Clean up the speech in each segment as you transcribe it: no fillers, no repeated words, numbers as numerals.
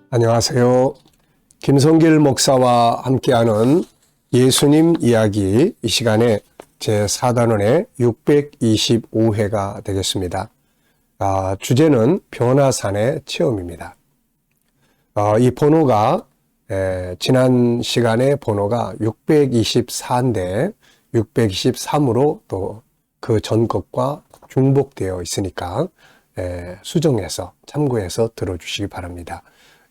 안녕하세요. 김성길 목사와 함께하는 예수님 이야기, 이 시간에 제4단원의 625회가 되겠습니다. 주제는 변화산의 체험입니다. 이 번호가 지난 시간에 번호가 624인데 623으로 또 그 전 것과 중복되어 있으니까 수정해서 참고해서 들어주시기 바랍니다.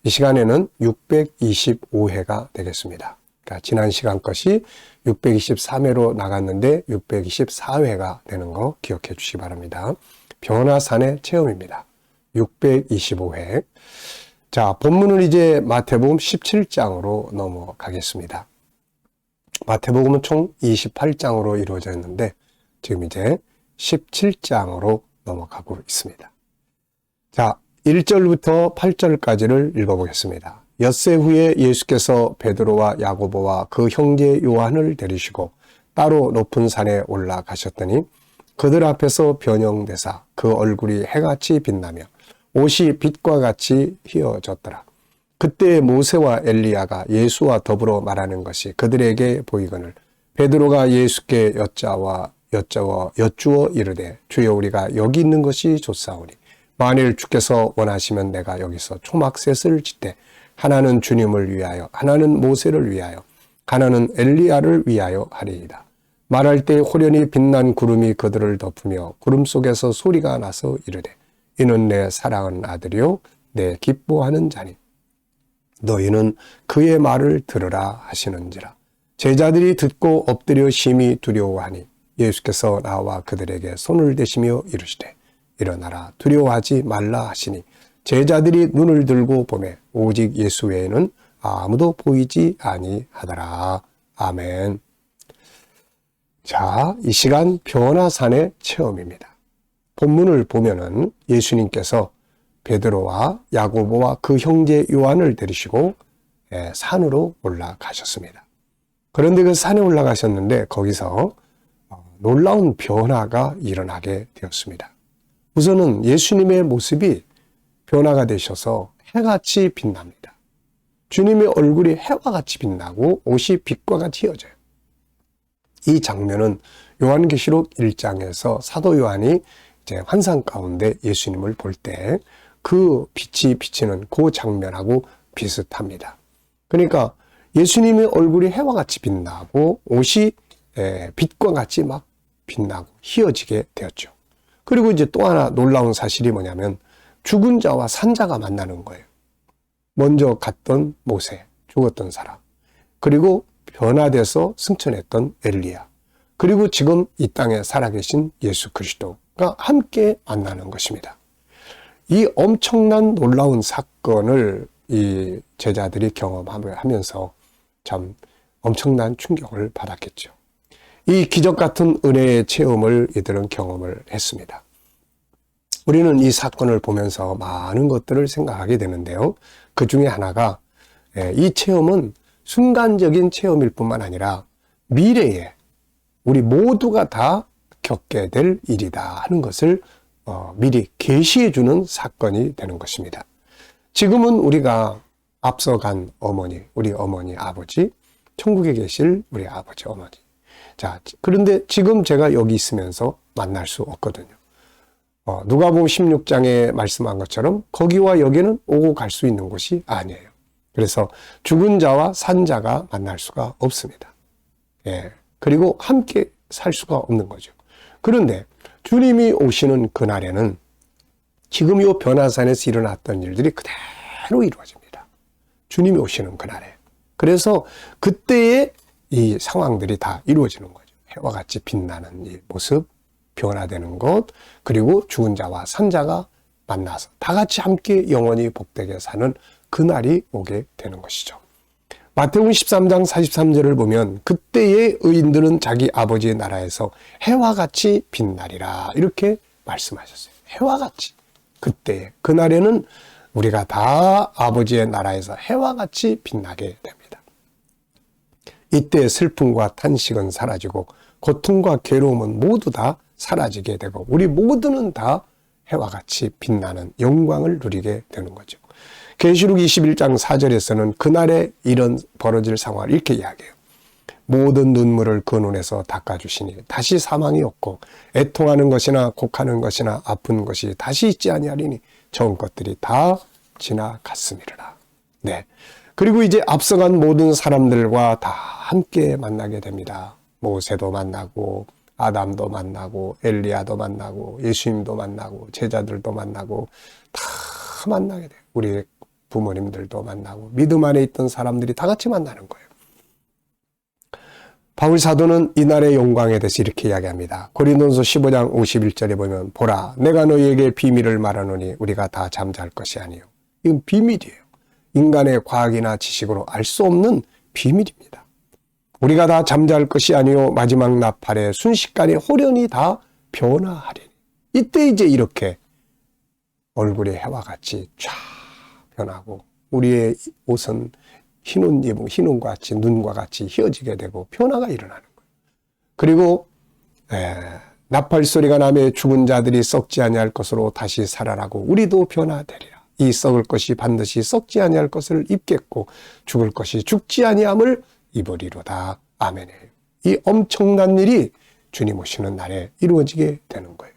이 시간에는 625회가 되겠습니다. 그러니까 지난 시간 것이 623회로 나갔는데 624회가 되는 거 기억해 주시기 바랍니다. 변화산의 체험입니다. 625회. 자, 본문은 이제 마태복음 17장으로 넘어가겠습니다. 마태복음은 총 28장으로 이루어져 있는데 지금 이제 17장으로 넘어가고 있습니다. 자, 1절부터 8절까지를 읽어보겠습니다. 엿새 후에 예수께서 베드로와 야고보와 그 형제 요한을 데리시고 따로 높은 산에 올라가셨더니 그들 앞에서 변형되사 그 얼굴이 해같이 빛나며 옷이 빛과 같이 휘어졌더라. 그때 모세와 엘리야가 예수와 더불어 말하는 것이 그들에게 보이거늘 베드로가 예수께 여쭈어 이르되 주여 우리가 여기 있는 것이 좋사오니 만일 주께서 원하시면 내가 여기서 초막셋을 짓되 하나는 주님을 위하여 하나는 모세를 위하여 하나는 엘리야를 위하여 하리이다. 말할 때 호련히 빛난 구름이 그들을 덮으며 구름 속에서 소리가 나서 이르되 이는 내 사랑하는 아들이요 내 기뻐하는 자니 너희는 그의 말을 들으라 하시는지라. 제자들이 듣고 엎드려 심히 두려워하니 예수께서 나와 그들에게 손을 대시며 이르시되 일어나라 두려워하지 말라 하시니 제자들이 눈을 들고 보매 오직 예수 외에는 아무도 보이지 아니하더라. 아멘. 자, 이 시간 변화산의 체험입니다. 본문을 보면은 예수님께서 베드로와 야고보와 그 형제 요한을 데리시고 산으로 올라가셨습니다. 그런데 그 산에 올라가셨는데 거기서 놀라운 변화가 일어나게 되었습니다. 우선은 예수님의 모습이 변화가 되셔서 해같이 빛납니다. 주님의 얼굴이 해와 같이 빛나고 옷이 빛과 같이 휘어져요. 이 장면은 요한계시록 1장에서 사도 요한이 이제 환상 가운데 예수님을 볼 때 그 빛이 비치는 그 장면하고 비슷합니다. 그러니까 예수님의 얼굴이 해와 같이 빛나고 옷이 빛과 같이 막 빛나고 휘어지게 되었죠. 그리고 이제 또 하나 놀라운 사실이 뭐냐면 죽은 자와 산 자가 만나는 거예요. 먼저 갔던 모세, 죽었던 사람, 그리고 변화돼서 승천했던 엘리야, 그리고 지금 이 땅에 살아계신 예수 그리스도가 함께 만나는 것입니다. 이 엄청난 놀라운 사건을 이 제자들이 경험하면서 참 엄청난 충격을 받았겠죠. 이 기적 같은 은혜의 체험을 이들은 경험을 했습니다. 우리는 이 사건을 보면서 많은 것들을 생각하게 되는데요. 그 중에 하나가 이 체험은 순간적인 체험일 뿐만 아니라 미래에 우리 모두가 다 겪게 될 일이다 하는 것을 미리 계시해 주는 사건이 되는 것입니다. 지금은 우리가 앞서간 어머니, 우리 어머니, 아버지, 천국에 계실 우리 아버지, 어머니. 자, 그런데 지금 제가 여기 있으면서 만날 수 없거든요. 누가복음 16장에 말씀한 것처럼 거기와 여기는 오고 갈 수 있는 곳이 아니에요. 그래서 죽은 자와 산 자가 만날 수가 없습니다. 그리고 함께 살 수가 없는 거죠. 그런데 주님이 오시는 그날에는 지금 이 변화산에서 일어났던 일들이 그대로 이루어집니다. 주님이 오시는 그날에. 그래서 그때의 이 상황들이 다 이루어지는 거죠. 해와 같이 빛나는 이 모습, 변화되는 것, 그리고 죽은 자와 산 자가 만나서 다 같이 함께 영원히 복되게 사는 그날이 오게 되는 것이죠. 마태복음 13장 43절을 보면 그때의 의인들은 자기 아버지의 나라에서 해와 같이 빛나리라 이렇게 말씀하셨어요. 해와 같이. 그때 그날에는 우리가 다 아버지의 나라에서 해와 같이 빛나게 됩니다. 이때 슬픔과 탄식은 사라지고 고통과 괴로움은 모두 다 사라지게 되고 우리 모두는 다 해와 같이 빛나는 영광을 누리게 되는 거죠. 계시록 21장 4절에서는 그날에 이런 벌어질 상황을 이렇게 이야기해요. 모든 눈물을 그 눈에서 닦아주시니 다시 사망이 없고 애통하는 것이나 곡하는 것이나 아픈 것이 다시 있지 아니하리니 좋은 것들이 다 지나갔음이라. 네. 그리고 이제 앞서간 모든 사람들과 다 함께 만나게 됩니다. 모세도 만나고 아담도 만나고 엘리야도 만나고 예수님도 만나고 제자들도 만나고 다 만나게 돼요. 우리 부모님들도 만나고 믿음 안에 있던 사람들이 다 같이 만나는 거예요. 바울 사도는 이날의 영광에 대해서 이렇게 이야기합니다. 고린도전서 15장 51절에 보면 보라 내가 너희에게 비밀을 말하노니 우리가 다 잠잘 것이 아니요. 이건 비밀이에요. 인간의 과학이나 지식으로 알 수 없는 비밀입니다. 우리가 다 잠잘 것이 아니요 마지막 나팔에 순식간에 호련히 다 변화하리니. 이때 이제 이렇게 얼굴의 해와 같이 쫙 변하고 우리의 옷은 흰 옷 입은 흰 옷과 같이 눈과 같이 휘어지게 되고 변화가 일어나는 거예요. 그리고 나팔 소리가 나며 죽은 자들이 썩지 아니할 것으로 다시 살아나고 우리도 변화되리라. 이 썩을 것이 반드시 썩지 아니할 것을 입겠고 죽을 것이 죽지 아니함을 입으리로다. 아멘. 이 엄청난 일이 주님 오시는 날에 이루어지게 되는 거예요.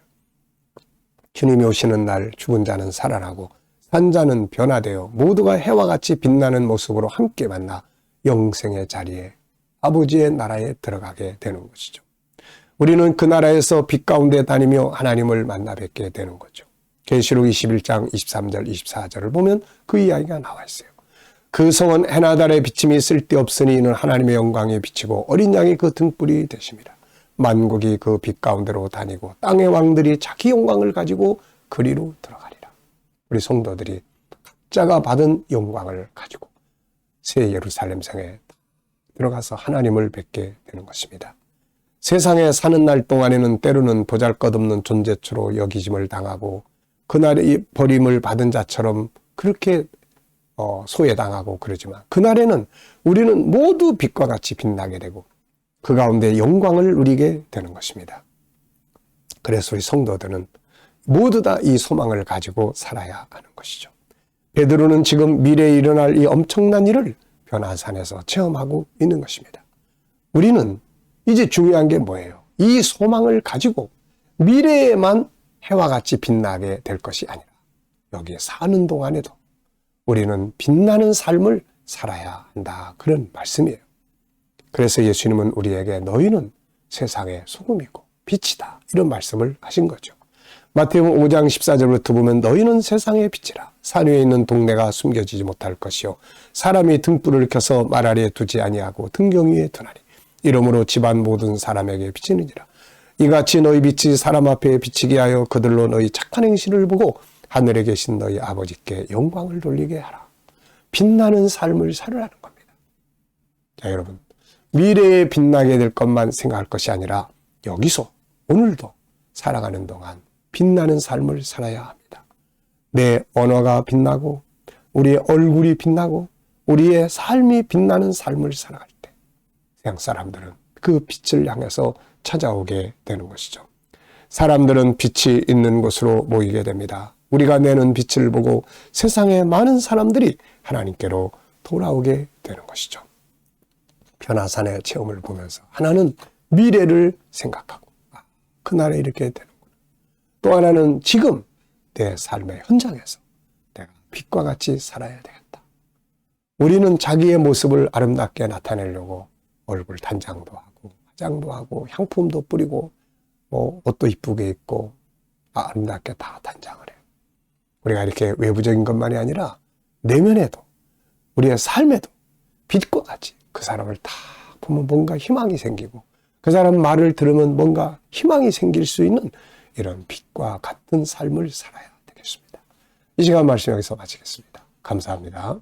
주님이 오시는 날 죽은 자는 살아나고 산 자는 변화되어 모두가 해와 같이 빛나는 모습으로 함께 만나 영생의 자리에 아버지의 나라에 들어가게 되는 것이죠. 우리는 그 나라에서 빛 가운데 다니며 하나님을 만나 뵙게 되는 거죠. 계시록 21장 23절 24절을 보면 그 이야기가 나와 있어요. 그 성은 해나 달의 비침이 쓸데없으니 이는 하나님의 영광에 비치고 어린 양이 그 등불이 되십니다. 만국이 그 빛 가운데로 다니고 땅의 왕들이 자기 영광을 가지고 그리로 들어가리라. 우리 성도들이 각자가 받은 영광을 가지고 새 예루살렘 성에 들어가서 하나님을 뵙게 되는 것입니다. 세상에 사는 날 동안에는 때로는 보잘것없는 존재처로 여기짐을 당하고 그날의 버림을 받은 자처럼 그렇게 소외당하고 그러지만 그날에는 우리는 모두 빛과 같이 빛나게 되고 그 가운데 영광을 누리게 되는 것입니다. 그래서 우리 성도들은 모두 다 이 소망을 가지고 살아야 하는 것이죠. 베드로는 지금 미래에 일어날 이 엄청난 일을 변화산에서 체험하고 있는 것입니다. 우리는 이제 중요한 게 뭐예요? 이 소망을 가지고 미래에만 해와 같이 빛나게 될 것이 아니라 여기에 사는 동안에도 우리는 빛나는 삶을 살아야 한다. 그런 말씀이에요. 그래서 예수님은 우리에게 너희는 세상의 소금이고 빛이다. 이런 말씀을 하신 거죠. 마태복음 5장 14절부터 보면 너희는 세상의 빛이라. 산 위에 있는 동네가 숨겨지지 못할 것이요 사람이 등불을 켜서 말 아래에 두지 아니하고 등경 위에 두나니 이러므로 집안 모든 사람에게 비치느니라. 이같이 너희 빛이 사람 앞에 비치게 하여 그들로 너희 착한 행실을 보고 하늘에 계신 너희 아버지께 영광을 돌리게 하라. 빛나는 삶을 살으라는 겁니다. 자, 여러분, 미래에 빛나게 될 것만 생각할 것이 아니라 여기서 오늘도 살아가는 동안 빛나는 삶을 살아야 합니다. 내 언어가 빛나고 우리의 얼굴이 빛나고 우리의 삶이 빛나는 삶을 살아갈 때 세상 사람들은 그 빛을 향해서 찾아오게 되는 것이죠. 사람들은 빛이 있는 곳으로 모이게 됩니다. 우리가 내는 빛을 보고 세상의 많은 사람들이 하나님께로 돌아오게 되는 것이죠. 변화산의 체험을 보면서 하나는 미래를 생각하고 그날에 이렇게 되는구나. 또 하나는 지금 내 삶의 현장에서 내가 빛과 같이 살아야 되겠다. 우리는 자기의 모습을 아름답게 나타내려고 얼굴 단장도 하고 화장도 하고 향품도 뿌리고 옷도 이쁘게 입고 아름답게 다 단장을 해요. 우리가 이렇게 외부적인 것만이 아니라 내면에도 우리의 삶에도 빛과 같이 그 사람을 다 보면 뭔가 희망이 생기고 그 사람 말을 들으면 뭔가 희망이 생길 수 있는 이런 빛과 같은 삶을 살아야 되겠습니다. 이 시간 말씀 여기서 마치겠습니다. 감사합니다.